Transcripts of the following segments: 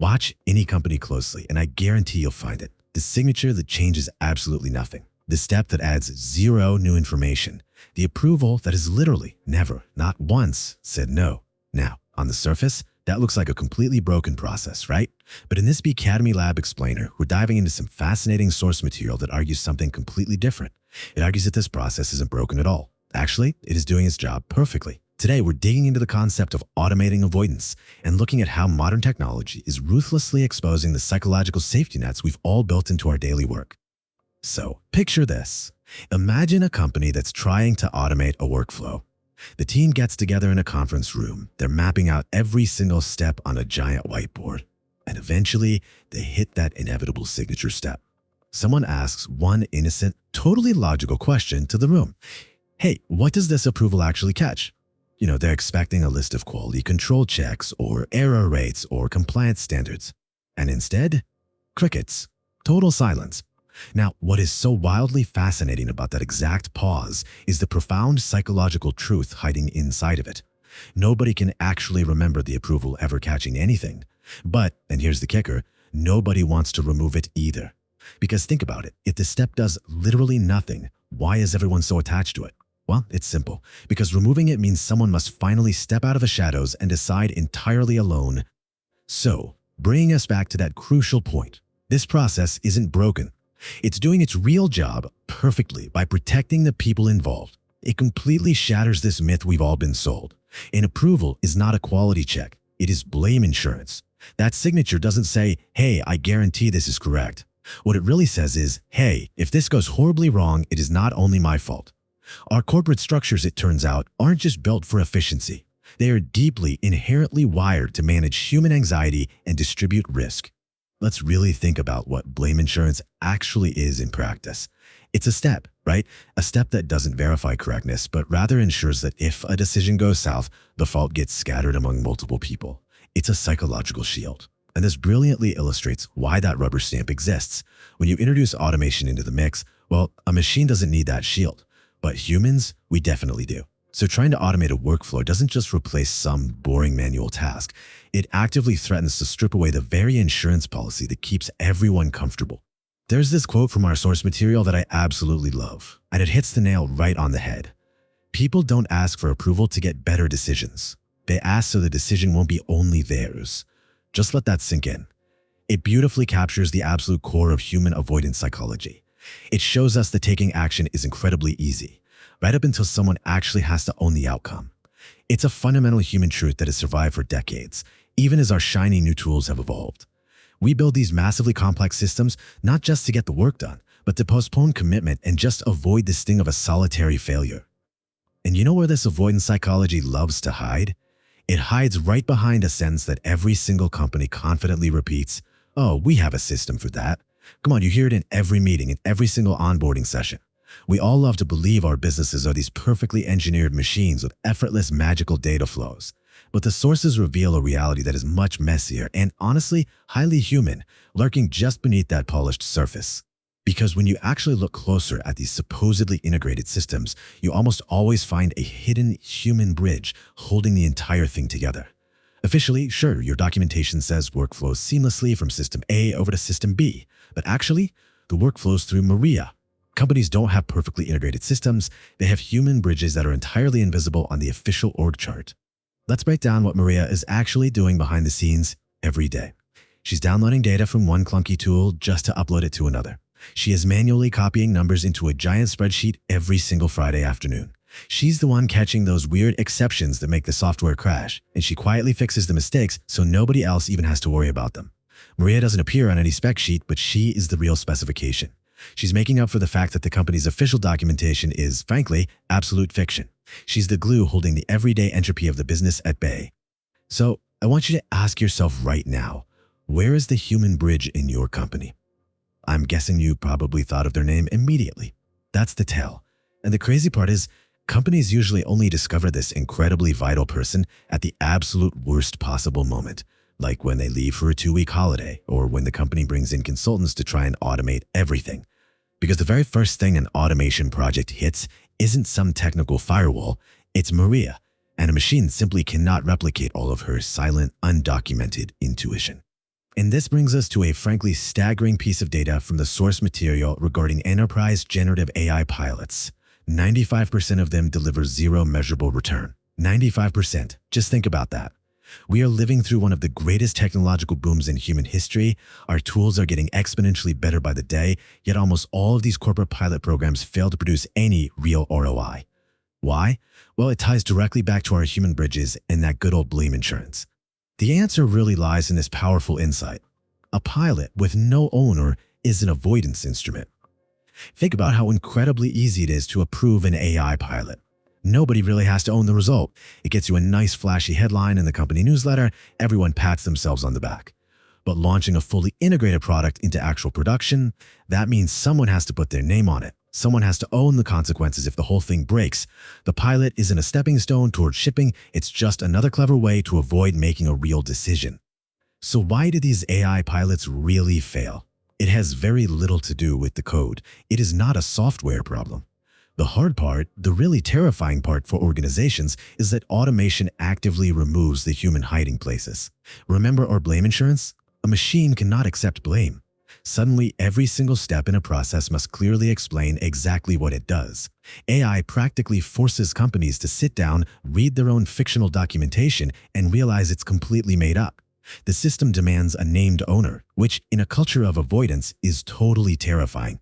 Watch any company closely, and I guarantee you'll find it. The signature that changes absolutely nothing. The step that adds zero new information. The approval that is literally never, not once, said no. Now, on the surface, that looks like a completely broken process, right? But in this Academy Lab explainer, we're diving into some fascinating source material that argues something completely different. It argues that this process isn't broken at all. Actually, it is doing its job perfectly. Today, we're digging into the concept of automating avoidance and looking at how modern technology is ruthlessly exposing the psychological safety nets we've all built into our daily work. So, picture this. Imagine a company that's trying to automate a workflow. The team gets together in a conference room. They're mapping out every single step on a giant whiteboard. And eventually, they hit that inevitable signature step. Someone asks one innocent, totally logical question to the room. Hey, what does this approval actually catch? They're expecting a list of quality control checks or error rates or compliance standards. And instead, crickets. Total silence. Now, what is so wildly fascinating about that exact pause is the profound psychological truth hiding inside of it. Nobody can actually remember the approval ever catching anything. But, and here's the kicker, nobody wants to remove it either. Because think about it, if the step does literally nothing, why is everyone so attached to it? Well, it's simple. Because removing it means someone must finally step out of the shadows and decide entirely alone. So, bringing us back to that crucial point, this process isn't broken. It's doing its real job perfectly by protecting the people involved. It completely shatters this myth we've all been sold. An approval is not a quality check. It is blame insurance. That signature doesn't say, hey, I guarantee this is correct. What it really says is, hey, if this goes horribly wrong, it is not only my fault. Our corporate structures, it turns out, aren't just built for efficiency. They are deeply, inherently wired to manage human anxiety and distribute risk. Let's really think about what blame insurance actually is in practice. It's a step, right? A step that doesn't verify correctness, but rather ensures that if a decision goes south, the fault gets scattered among multiple people. It's a psychological shield. And this brilliantly illustrates why that rubber stamp exists. When you introduce automation into the mix, well, a machine doesn't need that shield. But humans, we definitely do. So trying to automate a workflow doesn't just replace some boring manual task. It actively threatens to strip away the very insurance policy that keeps everyone comfortable. There's this quote from our source material that I absolutely love, and it hits the nail right on the head. People don't ask for approval to get better decisions. They ask so the decision won't be only theirs. Just let that sink in. It beautifully captures the absolute core of human avoidance psychology. It shows us that taking action is incredibly easy, right up until someone actually has to own the outcome. It's a fundamental human truth that has survived for decades, even as our shiny new tools have evolved. We build these massively complex systems not just to get the work done, but to postpone commitment and just avoid the sting of a solitary failure. And you know where this avoidance psychology loves to hide? It hides right behind a sentence that every single company confidently repeats, "Oh, we have a system for that." Come on, you hear it in every meeting, in every single onboarding session. We all love to believe our businesses are these perfectly engineered machines with effortless, magical data flows. But the sources reveal a reality that is much messier and, honestly, highly human, lurking just beneath that polished surface. Because when you actually look closer at these supposedly integrated systems, you almost always find a hidden human bridge holding the entire thing together. Officially, sure, your documentation says work flows seamlessly from System A over to System B, but actually, the work flows through Maria. Companies don't have perfectly integrated systems. They have human bridges that are entirely invisible on the official org chart. Let's break down what Maria is actually doing behind the scenes every day. She's downloading data from one clunky tool just to upload it to another. She is manually copying numbers into a giant spreadsheet every single Friday afternoon. She's the one catching those weird exceptions that make the software crash, and she quietly fixes the mistakes so nobody else even has to worry about them. Maria doesn't appear on any spec sheet, but she is the real specification. She's making up for the fact that the company's official documentation is, frankly, absolute fiction. She's the glue holding the everyday entropy of the business at bay. So, I want you to ask yourself right now, where is the human bridge in your company? I'm guessing you probably thought of their name immediately. That's the tell. And the crazy part is, companies usually only discover this incredibly vital person at the absolute worst possible moment, like when they leave for a 2-week holiday or when the company brings in consultants to try and automate everything. Because the very first thing an automation project hits isn't some technical firewall, it's Maria, and a machine simply cannot replicate all of her silent, undocumented intuition. And this brings us to a frankly staggering piece of data from the source material regarding enterprise generative AI pilots. 95% of them deliver zero measurable return. 95%. Just think about that. We are living through one of the greatest technological booms in human history. Our tools are getting exponentially better by the day, yet almost all of these corporate pilot programs fail to produce any real ROI. Why? Well, it ties directly back to our human bridges and that good old blame insurance. The answer really lies in this powerful insight. A pilot with no owner is an avoidance instrument. Think about how incredibly easy it is to approve an AI pilot. Nobody really has to own the result. It gets you a nice flashy headline in the company newsletter, everyone pats themselves on the back. But launching a fully integrated product into actual production, that means someone has to put their name on it. Someone has to own the consequences if the whole thing breaks. The pilot isn't a stepping stone towards shipping, it's just another clever way to avoid making a real decision. So why do these AI pilots really fail? It has very little to do with the code. It is not a software problem. The hard part, the really terrifying part for organizations, is that automation actively removes the human hiding places. Remember our blame insurance? A machine cannot accept blame. Suddenly, every single step in a process must clearly explain exactly what it does. AI practically forces companies to sit down, read their own fictional documentation, and realize it's completely made up. The system demands a named owner, which, in a culture of avoidance, is totally terrifying.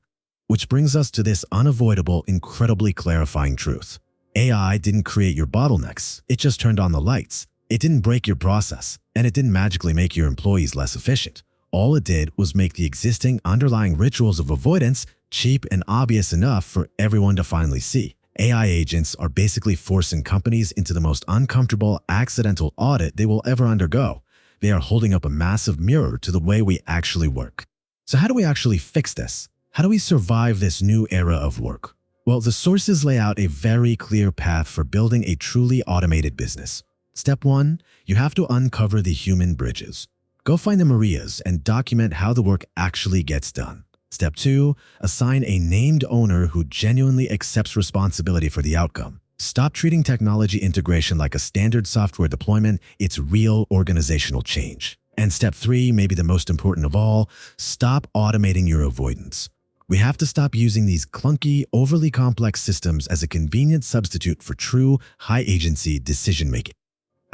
Which brings us to this unavoidable, incredibly clarifying truth. AI didn't create your bottlenecks, it just turned on the lights. It didn't break your process, and it didn't magically make your employees less efficient. All it did was make the existing underlying rituals of avoidance cheap and obvious enough for everyone to finally see. AI agents are basically forcing companies into the most uncomfortable, accidental audit they will ever undergo. They are holding up a massive mirror to the way we actually work. So how do we actually fix this? How do we survive this new era of work? Well, the sources lay out a very clear path for building a truly automated business. Step 1, you have to uncover the human bridges. Go find the Marias and document how the work actually gets done. Step 2, assign a named owner who genuinely accepts responsibility for the outcome. Stop treating technology integration like a standard software deployment, it's real organizational change. And step 3, maybe the most important of all, stop automating your avoidance. We have to stop using these clunky, overly complex systems as a convenient substitute for true, high-agency decision-making.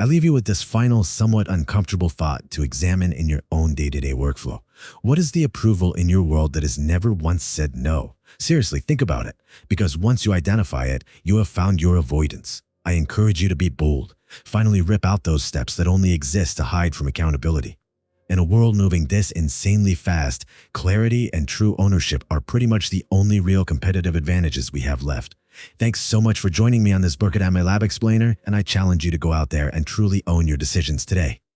I leave you with this final, somewhat uncomfortable thought to examine in your own day-to-day workflow. What is the approval in your world that has never once said no? Seriously, think about it, because once you identify it, you have found your avoidance. I encourage you to be bold. Finally rip out those steps that only exist to hide from accountability. In a world moving this insanely fast, clarity and true ownership are pretty much the only real competitive advantages we have left. Thanks so much for joining me on this Burkett at My Lab explainer, and I challenge you to go out there and truly own your decisions today.